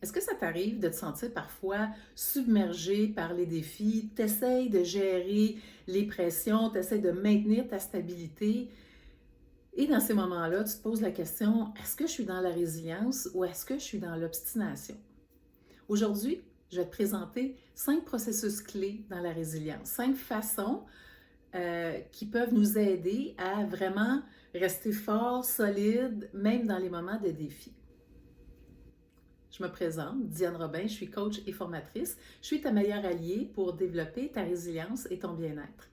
Est-ce que ça t'arrive de te sentir parfois submergé par les défis? Tu essaies de gérer les pressions, tu essaies de maintenir ta stabilité et dans ces moments-là, tu te poses la question, est-ce que je suis dans la résilience ou est-ce que je suis dans l'obstination? Aujourd'hui, je vais te présenter 5 processus clés dans la résilience, 5 façons qui peuvent nous aider à vraiment rester fort, solide, même dans les moments de défi. Je me présente, Diane Robin, je suis coach et formatrice. Je suis ta meilleure alliée pour développer ta résilience et ton bien-être.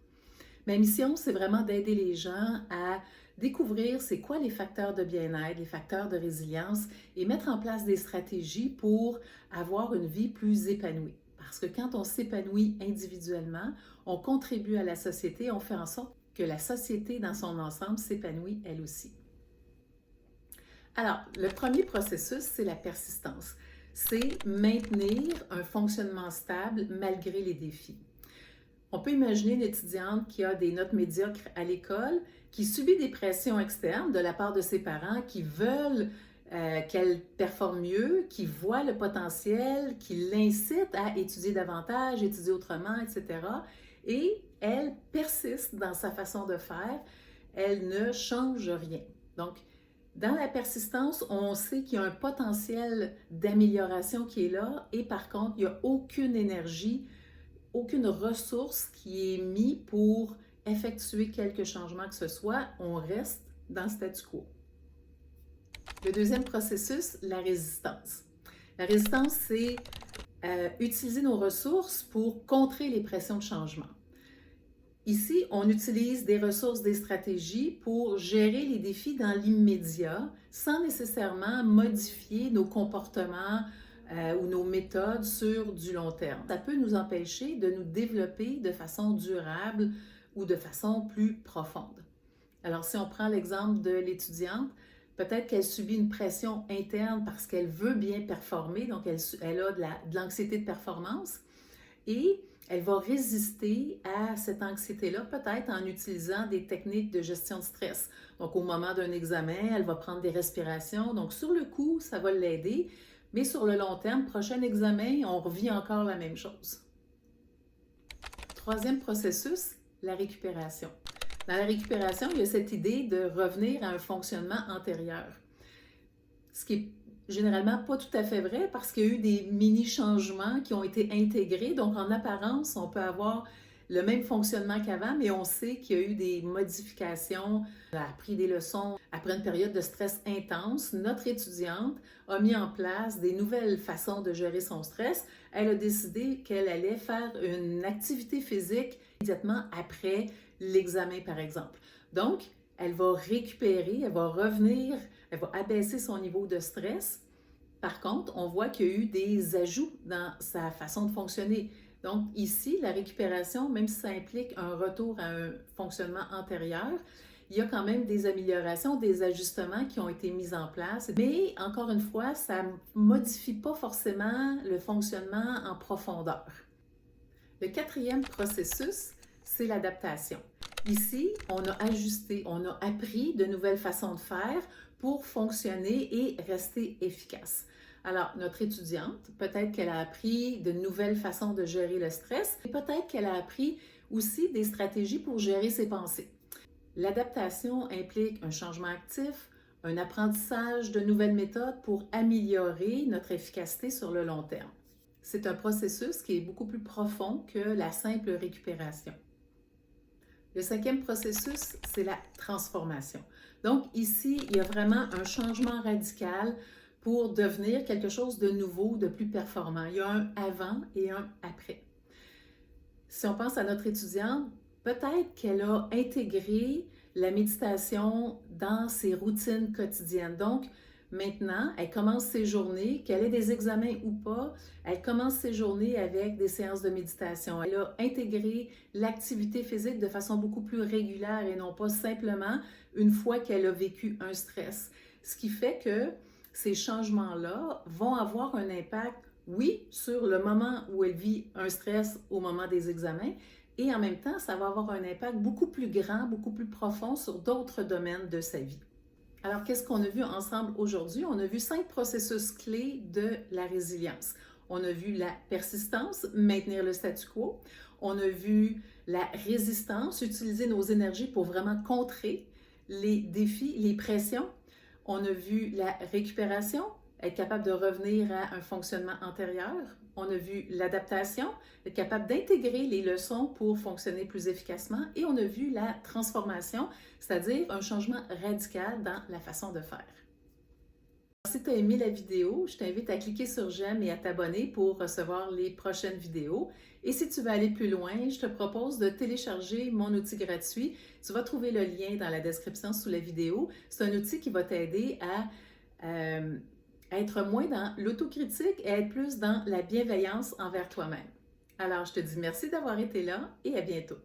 Ma mission, c'est vraiment d'aider les gens à découvrir c'est quoi les facteurs de bien-être, les facteurs de résilience et mettre en place des stratégies pour avoir une vie plus épanouie. Parce que quand on s'épanouit individuellement, on contribue à la société, on fait en sorte que la société dans son ensemble s'épanouit elle aussi. Alors, le premier processus, c'est la persistance. C'est maintenir un fonctionnement stable malgré les défis. On peut imaginer une étudiante qui a des notes médiocres à l'école, qui subit des pressions externes de la part de ses parents qui veulent qu'elle performe mieux, qui voient le potentiel, qui l'incitent à étudier davantage, étudier autrement, etc. Et elle persiste dans sa façon de faire, elle ne change rien. Donc, dans la persistance, on sait qu'il y a un potentiel d'amélioration qui est là et par contre, il n'y a aucune énergie, aucune ressource qui est mise pour effectuer quelque changement que ce soit. On reste dans le statu quo. Le deuxième processus, la résistance. La résistance, c'est utiliser nos ressources pour contrer les pressions de changement. Ici, on utilise des ressources, des stratégies pour gérer les défis dans l'immédiat sans nécessairement modifier nos comportements ou nos méthodes sur du long terme. Ça peut nous empêcher de nous développer de façon durable ou de façon plus profonde. Alors, si on prend l'exemple de l'étudiante, peut-être qu'elle subit une pression interne parce qu'elle veut bien performer, donc elle a de l'anxiété de performance et elle va résister à cette anxiété-là, peut-être en utilisant des techniques de gestion de stress. Donc, au moment d'un examen, elle va prendre des respirations. Donc, sur le coup, ça va l'aider. Mais sur le long terme, prochain examen, on revit encore la même chose. Troisième processus, la récupération. Dans la récupération, il y a cette idée de revenir à un fonctionnement antérieur. Ce qui est généralement pas tout à fait vrai parce qu'il y a eu des mini-changements qui ont été intégrés. Donc, en apparence, on peut avoir le même fonctionnement qu'avant, mais on sait qu'il y a eu des modifications. Elle a appris des leçons après une période de stress intense. Notre étudiante a mis en place des nouvelles façons de gérer son stress. Elle a décidé qu'elle allait faire une activité physique immédiatement après l'examen, par exemple. Donc, elle va récupérer, elle va revenir, elle va abaisser son niveau de stress. Par contre, on voit qu'il y a eu des ajouts dans sa façon de fonctionner. Donc ici, la récupération, même si ça implique un retour à un fonctionnement antérieur, il y a quand même des améliorations, des ajustements qui ont été mis en place. Mais encore une fois, ça ne modifie pas forcément le fonctionnement en profondeur. Le quatrième processus, c'est l'adaptation. Ici, on a ajusté, on a appris de nouvelles façons de faire pour fonctionner et rester efficace. Alors, notre étudiante, peut-être qu'elle a appris de nouvelles façons de gérer le stress et peut-être qu'elle a appris aussi des stratégies pour gérer ses pensées. L'adaptation implique un changement actif, un apprentissage de nouvelles méthodes pour améliorer notre efficacité sur le long terme. C'est un processus qui est beaucoup plus profond que la simple récupération. Le cinquième processus, c'est la transformation. Donc ici, il y a vraiment un changement radical pour devenir quelque chose de nouveau, de plus performant. Il y a un avant et un après. Si on pense à notre étudiante, peut-être qu'elle a intégré la méditation dans ses routines quotidiennes. Donc, maintenant, elle commence ses journées, qu'elle ait des examens ou pas, elle commence ses journées avec des séances de méditation. Elle a intégré l'activité physique de façon beaucoup plus régulière et non pas simplement une fois qu'elle a vécu un stress. Ce qui fait que ces changements-là vont avoir un impact, oui, sur le moment où elle vit un stress au moment des examens, et en même temps, ça va avoir un impact beaucoup plus grand, beaucoup plus profond sur d'autres domaines de sa vie. Alors, qu'est-ce qu'on a vu ensemble aujourd'hui? On a vu 5 processus clés de la résilience. On a vu la persistance, maintenir le statu quo. On a vu la résistance, utiliser nos énergies pour vraiment contrer les défis, les pressions. On a vu la récupération, être capable de revenir à un fonctionnement antérieur. On a vu l'adaptation, être capable d'intégrer les leçons pour fonctionner plus efficacement. Et on a vu la transformation, c'est-à-dire un changement radical dans la façon de faire. Si tu as aimé la vidéo, je t'invite à cliquer sur j'aime et à t'abonner pour recevoir les prochaines vidéos. Et si tu veux aller plus loin, je te propose de télécharger mon outil gratuit. Tu vas trouver le lien dans la description sous la vidéo. C'est un outil qui va t'aider à être moins dans l'autocritique et être plus dans la bienveillance envers toi-même. Alors, je te dis merci d'avoir été là et à bientôt.